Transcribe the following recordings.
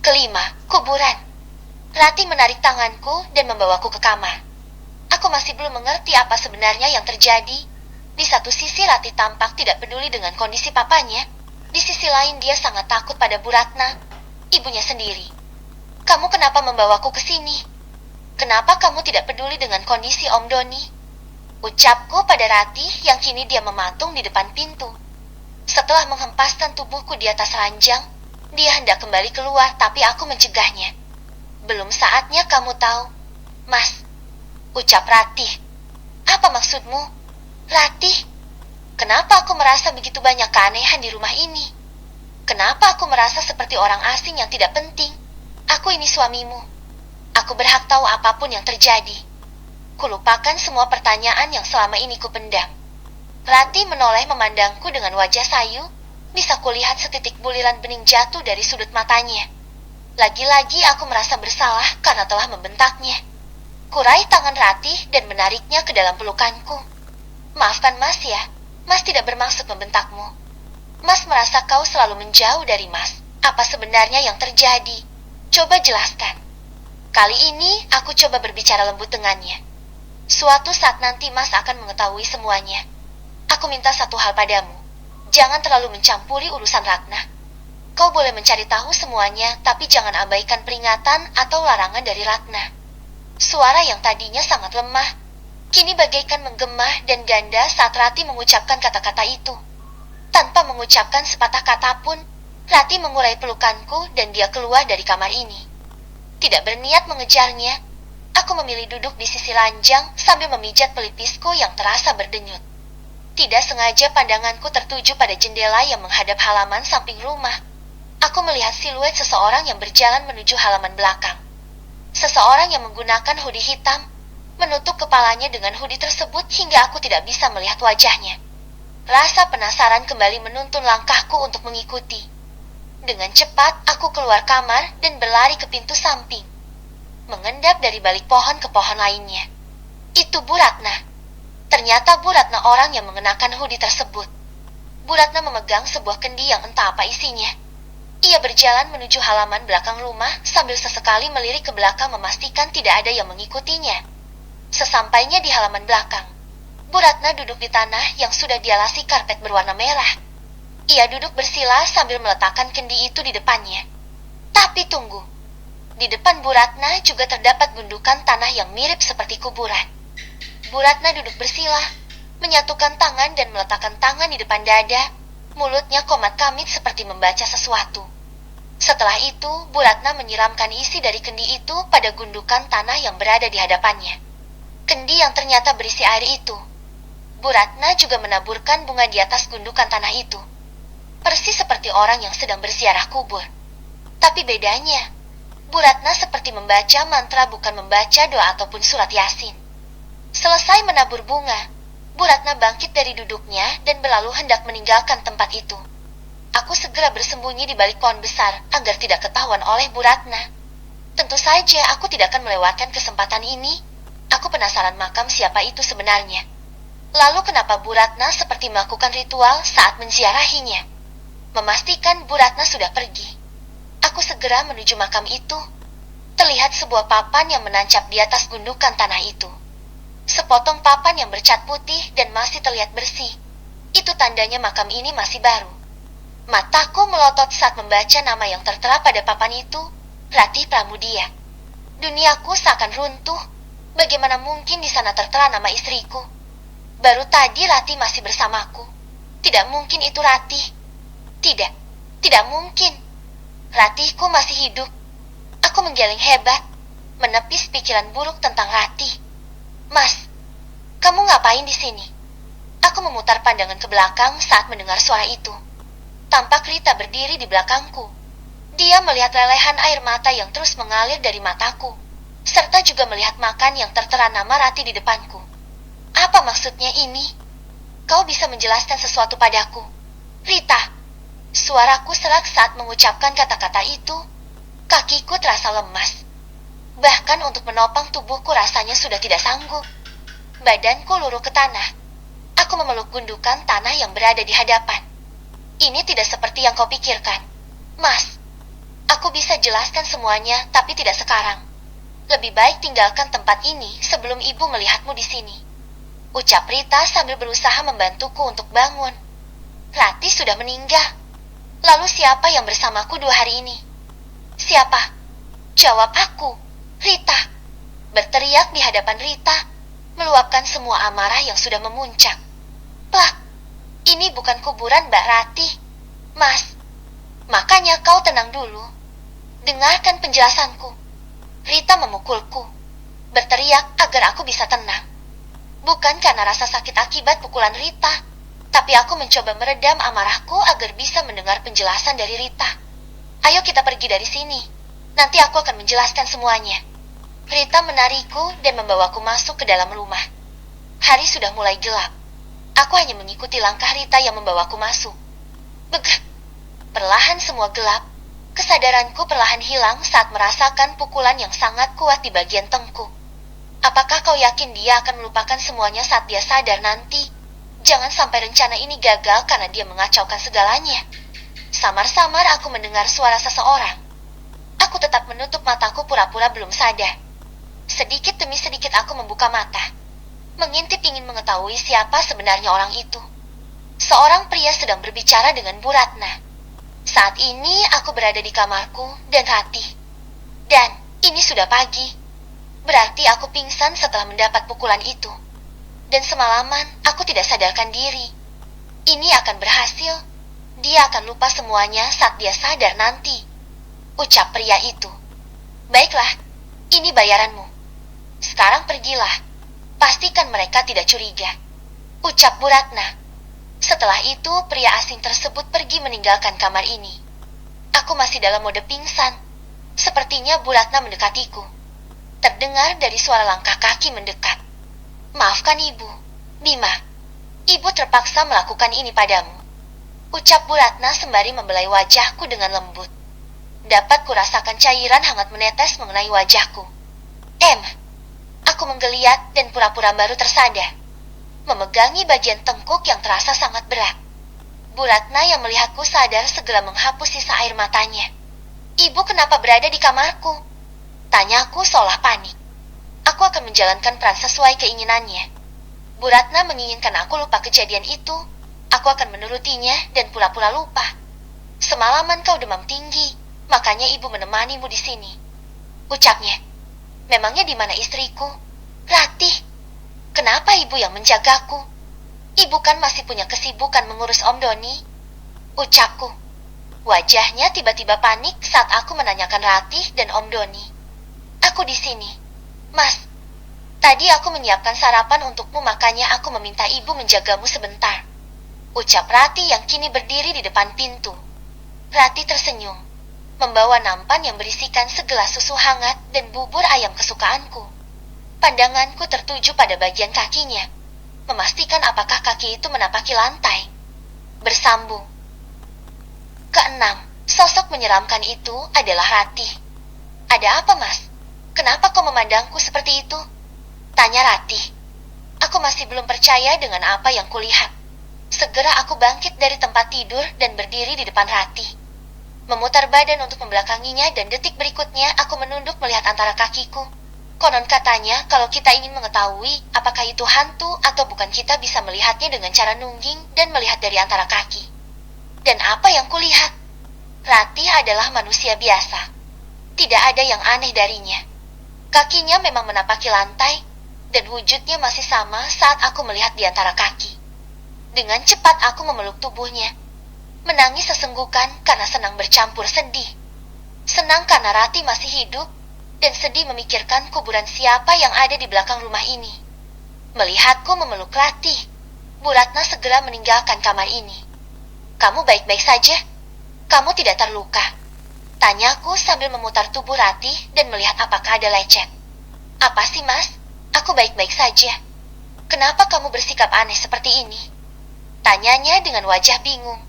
Kelima, kuburan. Rati menarik tanganku dan membawaku ke kamar. Aku masih belum mengerti apa sebenarnya yang terjadi. Di satu sisi Rati tampak tidak peduli dengan kondisi papanya. Di sisi lain dia sangat takut pada Bu Ratna, ibunya sendiri. Kamu kenapa membawaku ke sini? Kenapa kamu tidak peduli dengan kondisi Om Doni? Ucapku pada Rati yang kini dia mematung di depan pintu. Setelah menghempaskan tubuhku di atas ranjang, dia hendak kembali keluar tapi aku mencegahnya. Belum saatnya kamu tahu, Mas. Ucap Rati. Apa maksudmu? Rati, kenapa aku merasa begitu banyak keanehan di rumah ini? Kenapa aku merasa seperti orang asing yang tidak penting? Aku ini suamimu. Aku berhak tahu apapun yang terjadi. Kulupakan semua pertanyaan yang selama ini kupendam. Rati menoleh memandangku dengan wajah sayu. Bisa kulihat setitik buliran bening jatuh dari sudut matanya. Lagi-lagi aku merasa bersalah karena telah membentaknya. Kurai tangan Rati dan menariknya ke dalam pelukanku. Maafkan Mas ya, Mas tidak bermaksud membentakmu. Mas merasa kau selalu menjauh dari Mas. Apa sebenarnya yang terjadi? Coba jelaskan. Kali ini aku coba berbicara lembut dengannya. Suatu saat nanti Mas akan mengetahui semuanya. Aku minta satu hal padamu. Jangan terlalu mencampuri urusan Ratna. Kau boleh mencari tahu semuanya, tapi jangan abaikan peringatan atau larangan dari Ratna. Suara yang tadinya sangat lemah, kini bagaikan menggema dan ganda saat Rati mengucapkan kata-kata itu. Tanpa mengucapkan sepatah kata pun, Rati mengurai pelukanku dan dia keluar dari kamar ini. Tidak berniat mengejarnya, aku memilih duduk di sisi ranjang sambil memijat pelipisku yang terasa berdenyut. Tidak sengaja pandanganku tertuju pada jendela yang menghadap halaman samping rumah. Aku melihat siluet seseorang yang berjalan menuju halaman belakang. Seseorang yang menggunakan hoodie hitam, menutup kepalanya dengan hoodie tersebut hingga aku tidak bisa melihat wajahnya. Rasa penasaran kembali menuntun langkahku untuk mengikuti. Dengan cepat, aku keluar kamar dan berlari ke pintu samping. Mengendap dari balik pohon ke pohon lainnya. Itu Bu Ratna. Ternyata Bu Ratna orang yang mengenakan hoodie tersebut. Bu Ratna memegang sebuah kendi yang entah apa isinya. Ia berjalan menuju halaman belakang rumah sambil sesekali melirik ke belakang memastikan tidak ada yang mengikutinya. Sesampainya di halaman belakang, Bu Ratna duduk di tanah yang sudah dialasi karpet berwarna merah. Ia duduk bersila sambil meletakkan kendi itu di depannya. Tapi tunggu, di depan Bu Ratna juga terdapat gundukan tanah yang mirip seperti kuburan. Bu Ratna duduk bersila, menyatukan tangan dan meletakkan tangan di depan dada. Mulutnya komat kamit seperti membaca sesuatu. Setelah itu, Bu Ratna menyiramkan isi dari kendi itu pada gundukan tanah yang berada di hadapannya. Kendi yang ternyata berisi air itu. Bu Ratna juga menaburkan bunga di atas gundukan tanah itu. Persis seperti orang yang sedang berziarah kubur. Tapi bedanya, Bu Ratna seperti membaca mantra bukan membaca doa ataupun surat Yasin. Selesai menabur bunga, Bu Ratna bangkit dari duduknya dan berlalu hendak meninggalkan tempat itu. Aku segera bersembunyi di balik pohon besar agar tidak ketahuan oleh Bu Ratna. Tentu saja aku tidak akan melewatkan kesempatan ini. Aku penasaran makam siapa itu sebenarnya. Lalu kenapa Bu Ratna seperti melakukan ritual saat menziarahinya? Memastikan Bu Ratna sudah pergi. Aku segera menuju makam itu. Terlihat sebuah papan yang menancap di atas gundukan tanah itu. Sepotong papan yang bercat putih dan masih terlihat bersih. Itu tandanya makam ini masih baru. Mataku melotot saat membaca nama yang tertera pada papan itu, Ratih Pramudia. Duniaku seakan runtuh. Bagaimana mungkin di sana tertera nama istriku? Baru tadi Ratih masih bersamaku. Tidak mungkin itu Ratih. Tidak, tidak mungkin. Ratihku masih hidup. Aku menggeleng hebat, menepis pikiran buruk tentang Ratih. Mas, kamu ngapain di sini? Aku memutar pandangan ke belakang saat mendengar suara itu. Tampak Rita berdiri di belakangku. Dia melihat lelehan air mata yang terus mengalir dari mataku, serta juga melihat makan yang tertera nama Rati di depanku. Apa maksudnya ini? Kau bisa menjelaskan sesuatu padaku? Rita, suaraku serak saat mengucapkan kata-kata itu. Kakiku terasa lemas. Bahkan untuk menopang tubuhku rasanya sudah tidak sanggup. Badanku luruh ke tanah. Aku memeluk gundukan tanah yang berada di hadapan. Ini tidak seperti yang kau pikirkan. Mas, aku Aku bisa jelaskan semuanya, tapi tidak sekarang. Lebih baik tinggalkan tempat ini sebelum ibu melihatmu di sini. Ucap Rita sambil berusaha membantuku untuk bangun. Ratih sudah meninggal. Lalu siapa yang bersamaku 2 hari ini? Siapa? Jawab aku, Rita. Berteriak di hadapan Rita, meluapkan semua amarah yang sudah memuncak. Plak, ini bukan kuburan Mbak Ratih, Mas. Makanya kau tenang dulu. Dengarkan penjelasanku. Rita memukulku, berteriak agar aku bisa tenang. Bukan karena rasa sakit akibat pukulan Rita, tapi aku mencoba meredam amarahku agar bisa mendengar penjelasan dari Rita. Ayo kita pergi dari sini. Nanti aku akan menjelaskan semuanya. Rita menarikku dan membawaku masuk ke dalam rumah. Hari sudah mulai gelap. Aku hanya mengikuti langkah Rita yang membawaku masuk. Begah. Perlahan semua gelap. Kesadaranku perlahan hilang saat merasakan pukulan yang sangat kuat di bagian tengkuk. Apakah kau yakin dia akan melupakan semuanya saat dia sadar nanti? Jangan sampai rencana ini gagal karena dia mengacaukan segalanya. Samar-samar aku mendengar suara seseorang. Aku tetap menutup mataku pura-pura belum sadar. Sedikit demi sedikit aku membuka mata, mengintip ingin mengetahui siapa sebenarnya orang itu. Seorang pria sedang berbicara dengan Bu Ratna. Saat ini aku berada di kamarku dan Ratih. Dan ini sudah pagi. Berarti aku pingsan setelah mendapat pukulan itu. Dan semalaman aku tidak sadarkan diri. Ini akan berhasil. Dia akan lupa semuanya saat dia sadar nanti. Ucap pria itu. Baiklah, ini bayaranmu. Sekarang pergilah. Pastikan mereka tidak curiga. Ucap Bu Ratna. Setelah itu, pria asing tersebut pergi meninggalkan kamar ini. Aku masih dalam mode pingsan. Sepertinya Bu Ratna mendekatiku. Terdengar dari suara langkah kaki mendekat. Maafkan ibu, Bima. Ibu terpaksa melakukan ini padamu. Ucap Bu Ratna sembari membelai wajahku dengan lembut. Dapat kurasakan cairan hangat menetes mengenai wajahku. Aku menggeliat dan pura-pura baru tersadar. Memegangi bagian tengkuk yang terasa sangat berat. Bu Ratna yang melihatku sadar segera menghapus sisa air matanya. Ibu kenapa berada di kamarku? Tanyaku seolah panik. Aku akan menjalankan peran sesuai keinginannya. Bu Ratna menginginkan aku lupa kejadian itu. Aku akan menurutinya dan pura-pura lupa. Semalaman kau demam tinggi, makanya ibu menemanimu di sini. Ucapnya. Memangnya di mana istriku? Ratih. Kenapa ibu yang menjagaku? Ibu kan masih punya kesibukan mengurus Om Doni. Ucapku. Wajahnya tiba-tiba panik saat aku menanyakan Ratih dan Om Doni. Aku di sini. Mas, tadi aku menyiapkan sarapan untukmu, makanya aku meminta ibu menjagamu sebentar. Ucap Ratih yang kini berdiri di depan pintu. Ratih tersenyum, membawa nampan yang berisikan segelas susu hangat dan bubur ayam kesukaanku. Pandanganku tertuju pada bagian kakinya, memastikan apakah kaki itu menapaki lantai. Bersambung. Keenam, sosok menyeramkan itu adalah Ratih. Ada apa, Mas? Kenapa kau memandangku seperti itu? Tanya Ratih. Aku masih belum percaya dengan apa yang kulihat. Segera aku bangkit dari tempat tidur dan berdiri di depan Ratih. Memutar badan untuk membelakanginya dan detik berikutnya aku menunduk melihat antara kakiku. Konon katanya, kalau kita ingin mengetahui apakah itu hantu atau bukan, kita bisa melihatnya dengan cara nungging dan melihat dari antara kaki. Dan apa yang kulihat? Ratih adalah manusia biasa. Tidak ada yang aneh darinya. Kakinya memang menapaki lantai, dan wujudnya masih sama saat aku melihat di antara kaki. Dengan cepat aku memeluk tubuhnya. Menangis sesenggukan karena senang bercampur sedih. Senang karena Ratih masih hidup, dan sedih memikirkan kuburan siapa yang ada di belakang rumah ini. Melihatku memeluk Ratih, Bu Ratna segera meninggalkan kamar ini. Kamu baik-baik saja? Kamu tidak terluka? Tanyaku sambil memutar tubuh Ratih dan melihat apakah ada lecet. Apa sih, Mas? Aku baik-baik saja. Kenapa kamu bersikap aneh seperti ini? Tanyanya dengan wajah bingung.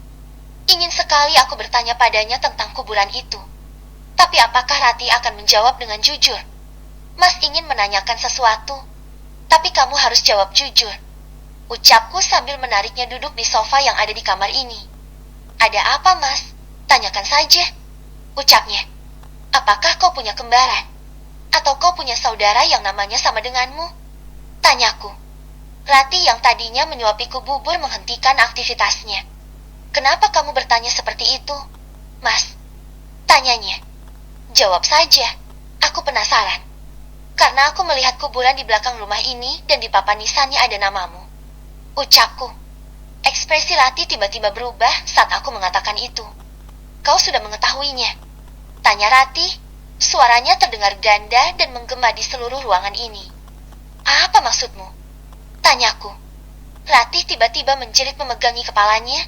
Ingin sekali aku bertanya padanya tentang kuburan itu. Tapi apakah Ratih akan menjawab dengan jujur? Mas ingin menanyakan sesuatu, tapi kamu harus jawab jujur. Ucapku sambil menariknya duduk di sofa yang ada di kamar ini. Ada apa, Mas? Tanyakan saja. Ucapnya. Apakah kau punya kembaran? Atau kau punya saudara yang namanya sama denganmu? Tanyaku. Rati yang tadinya menyuapiku bubur menghentikan aktivitasnya. Kenapa kamu bertanya seperti itu, Mas? Tanyanya. Jawab saja, aku penasaran. Karena aku melihat kuburan di belakang rumah ini dan di papan nisannya ada namamu. Ucapku. Ekspresi Rati tiba-tiba berubah saat aku mengatakan itu. Kau sudah mengetahuinya? Tanya Rati. Suaranya terdengar ganda dan menggema di seluruh ruangan ini. Apa maksudmu? Tanyaku. Rati tiba-tiba menjerit memegangi kepalanya.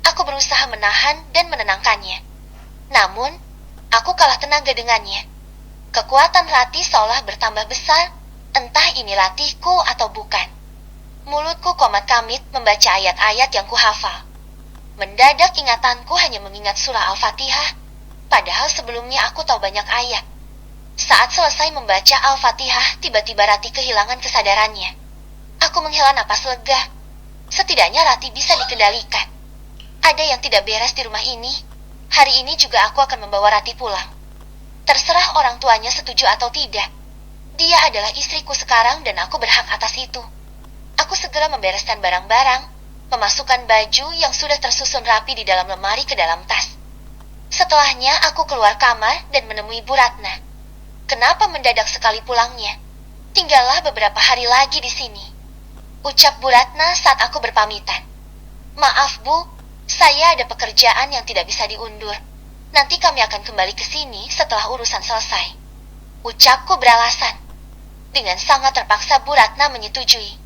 Aku berusaha menahan dan menenangkannya. Namun, aku kalah tenaga dengannya. Kekuatan Rati seolah bertambah besar, entah ini latihku atau bukan. Mulutku komat kamit membaca ayat-ayat yang kuhafal. Mendadak ingatanku hanya mengingat surah Al-Fatihah, padahal sebelumnya aku tahu banyak ayat. Saat selesai membaca Al-Fatihah, tiba-tiba Rati kehilangan kesadarannya. Aku menghela napas lega. Setidaknya Rati bisa dikendalikan. Ada yang tidak beres di rumah ini. Hari ini juga aku akan membawa Rati pulang. Terserah orang tuanya setuju atau tidak. Dia adalah istriku sekarang dan aku berhak atas itu. Aku segera membereskan barang-barang, memasukkan baju yang sudah tersusun rapi di dalam lemari ke dalam tas. Setelahnya aku keluar kamar dan menemui Bu Ratna. Kenapa mendadak sekali pulangnya? Tinggallah beberapa hari lagi di sini. Ucap Bu Ratna saat aku berpamitan. Maaf Bu, saya ada pekerjaan yang tidak bisa diundur. Nanti kami akan kembali ke sini setelah urusan selesai. Ucapku beralasan. Dengan sangat terpaksa Bu Ratna menyetujui.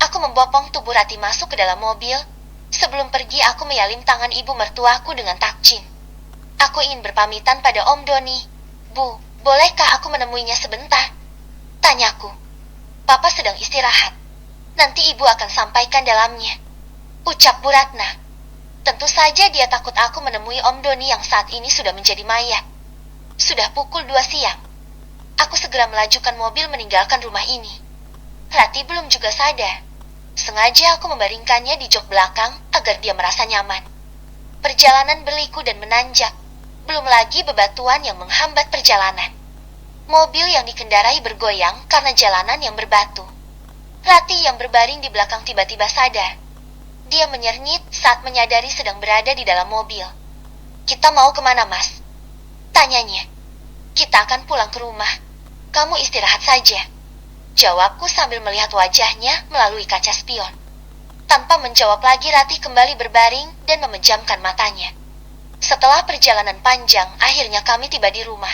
Aku membopong tubuh Rati masuk ke dalam mobil. Sebelum pergi aku meyalim tangan ibu mertuaku dengan takjin. Aku ingin berpamitan pada Om Doni. Bu, bolehkah aku menemuinya sebentar? Tanyaku. Papa sedang istirahat. Nanti ibu akan sampaikan dalamnya. Ucap Bu Ratna. Tentu saja dia takut aku menemui Om Doni yang saat ini sudah menjadi mayat. Sudah pukul 2 siang. Aku segera melajukan mobil meninggalkan rumah ini. Rati belum juga sadar. Sengaja aku membaringkannya di jok belakang agar dia merasa nyaman. Perjalanan berliku dan menanjak. Belum lagi bebatuan yang menghambat perjalanan. Mobil yang dikendarai bergoyang karena jalanan yang berbatu. Rati yang berbaring di belakang tiba-tiba sadar. Dia menyernit saat menyadari sedang berada di dalam mobil. Kita mau kemana, Mas? Tanyanya. Kita akan pulang ke rumah. Kamu istirahat saja. Jawabku sambil melihat wajahnya melalui kaca spion. Tanpa menjawab lagi, Rati kembali berbaring dan memejamkan matanya. Setelah perjalanan panjang, akhirnya kami tiba di rumah.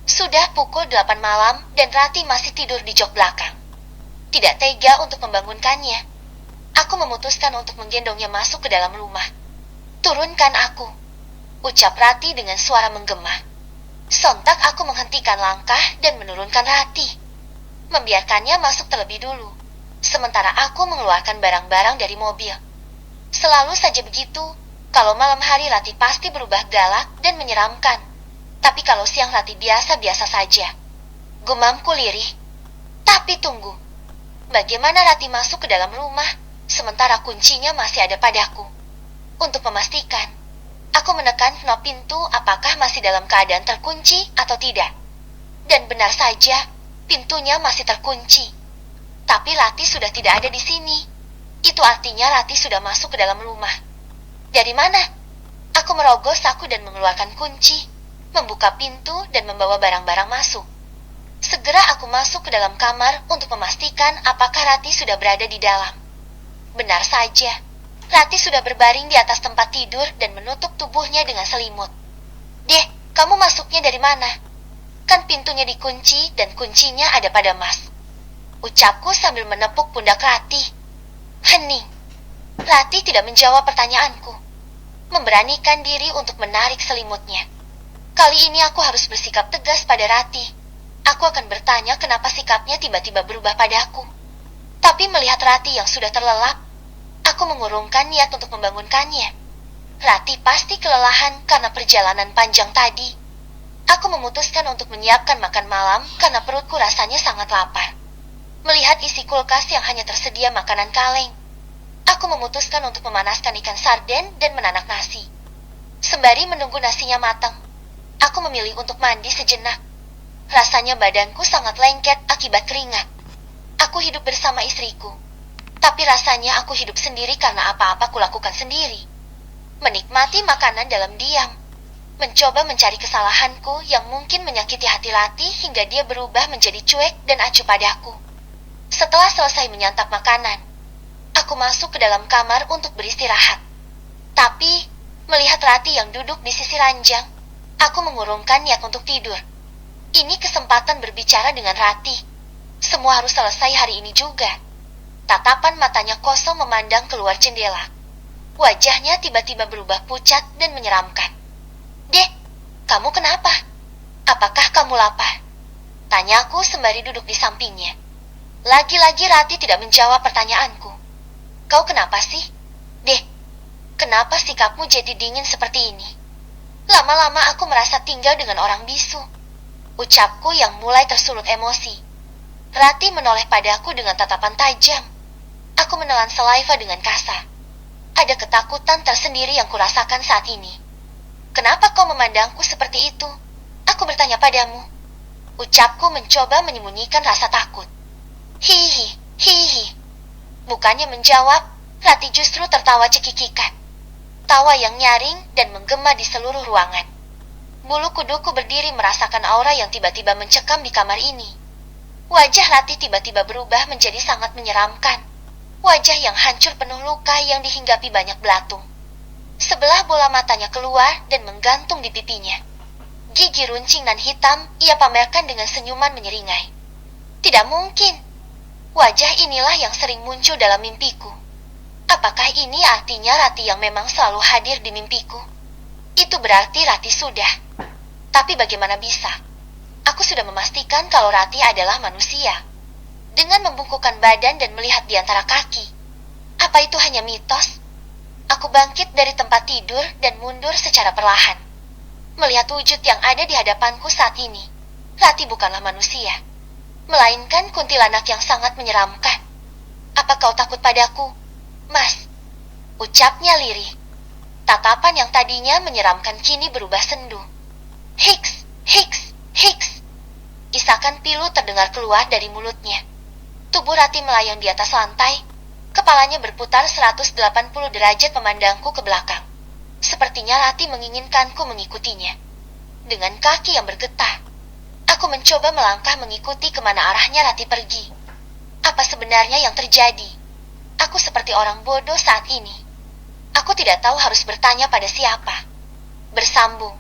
Sudah pukul 8 malam dan Rati masih tidur di jok belakang. Tidak tega untuk membangunkannya. Aku memutuskan untuk menggendongnya masuk ke dalam rumah. Turunkan aku, ucap Rati dengan suara menggema. Sontak aku menghentikan langkah dan menurunkan Rati. Membiarkannya masuk terlebih dulu. Sementara aku mengeluarkan barang-barang dari mobil. Selalu saja begitu. Kalau malam hari Rati pasti berubah galak dan menyeramkan. Tapi kalau siang Rati biasa-biasa saja. Gumamku lirih. Tapi tunggu. Bagaimana Rati masuk ke dalam rumah, sementara kuncinya masih ada padaku? Untuk memastikan, aku menekan knob pintu apakah masih dalam keadaan terkunci atau tidak. Dan benar saja, pintunya masih terkunci. Tapi Rati sudah tidak ada di sini. Itu artinya Rati sudah masuk ke dalam rumah. Dari mana? Aku merogoh saku dan mengeluarkan kunci, membuka pintu dan membawa barang-barang masuk. Segera aku masuk ke dalam kamar untuk memastikan apakah Rati sudah berada di dalam. Benar saja, Rati sudah berbaring di atas tempat tidur dan menutup tubuhnya dengan selimut. Deh, kamu masuknya dari mana? Kan pintunya dikunci dan kuncinya ada pada Mas. Ucapku sambil menepuk pundak Rati. Hening. Rati tidak menjawab pertanyaanku. Memberanikan diri untuk menarik selimutnya. Kali ini aku harus bersikap tegas pada Rati. Aku akan bertanya kenapa sikapnya tiba-tiba berubah padaku. Tapi melihat Rati yang sudah terlelap, aku mengurungkan niat untuk membangunkannya. Rati pasti kelelahan karena perjalanan panjang tadi. Aku memutuskan untuk menyiapkan makan malam karena perutku rasanya sangat lapar. Melihat isi kulkas yang hanya tersedia makanan kaleng, aku memutuskan untuk memanaskan ikan sarden dan menanak nasi. Sembari menunggu nasinya matang, aku memilih untuk mandi sejenak. Rasanya badanku sangat lengket akibat keringat. Aku hidup bersama istriku, tapi rasanya aku hidup sendiri karena apa-apa kulakukan sendiri. Menikmati makanan dalam diam, mencoba mencari kesalahanku yang mungkin menyakiti hati Rati hingga dia berubah menjadi cuek dan acuh padaku. Setelah selesai menyantap makanan, aku masuk ke dalam kamar untuk beristirahat. Tapi, melihat Rati yang duduk di sisi ranjang, aku mengurungkan niat untuk tidur. Ini kesempatan berbicara dengan Rati. Semua harus selesai hari ini juga. Tatapan matanya kosong memandang keluar jendela. Wajahnya tiba-tiba berubah pucat dan menyeramkan. "Dek, kamu kenapa? Apakah kamu lapar?" Tanyaku sembari duduk di sampingnya. Lagi-lagi Rati tidak menjawab pertanyaanku. "Kau kenapa sih? Dek, kenapa sikapmu jadi dingin seperti ini?" Lama-lama aku merasa tinggal dengan orang bisu. Ucapku yang mulai tersulut emosi. Rati menoleh padaku dengan tatapan tajam. Aku menelan saliva dengan kasar. Ada ketakutan tersendiri yang kurasakan saat ini. "Kenapa kau memandangku seperti itu?" aku bertanya padamu. Ucapku mencoba menyembunyikan rasa takut. "Hihi, hihi." Bukannya menjawab, Rati justru tertawa cekikikan. Tawa yang nyaring dan menggema di seluruh ruangan. Bulu kuduku berdiri merasakan aura yang tiba-tiba mencekam di kamar ini. Wajah Rati tiba-tiba berubah menjadi sangat menyeramkan. Wajah yang hancur penuh luka yang dihinggapi banyak belatung. Sebelah bola matanya keluar dan menggantung di pipinya. Gigi runcing dan hitam ia pamerkan dengan senyuman menyeringai. Tidak mungkin. Wajah inilah yang sering muncul dalam mimpiku. Apakah ini artinya Rati yang memang selalu hadir di mimpiku? Itu berarti Rati sudah. Tapi bagaimana bisa? Aku sudah memastikan kalau Rati adalah manusia. Dengan membungkukkan badan dan melihat di antara kaki. Apa itu hanya mitos? Aku bangkit dari tempat tidur dan mundur secara perlahan. Melihat wujud yang ada di hadapanku saat ini, Rati bukanlah manusia, melainkan kuntilanak yang sangat menyeramkan. "Apa kau takut padaku, Mas?" ucapnya lirih. Tatapan yang tadinya menyeramkan kini berubah sendu. "Hiks, hiks, hiks." Isakan pilu terdengar keluar dari mulutnya. Tubuh Rati melayang di atas lantai. Kepalanya berputar 180 derajat memandangku ke belakang. Sepertinya Rati menginginkanku mengikutinya. Dengan kaki yang bergetar, aku mencoba melangkah mengikuti kemana arahnya Rati pergi. Apa sebenarnya yang terjadi? Aku seperti orang bodoh saat ini. Aku tidak tahu harus bertanya pada siapa. Bersambung.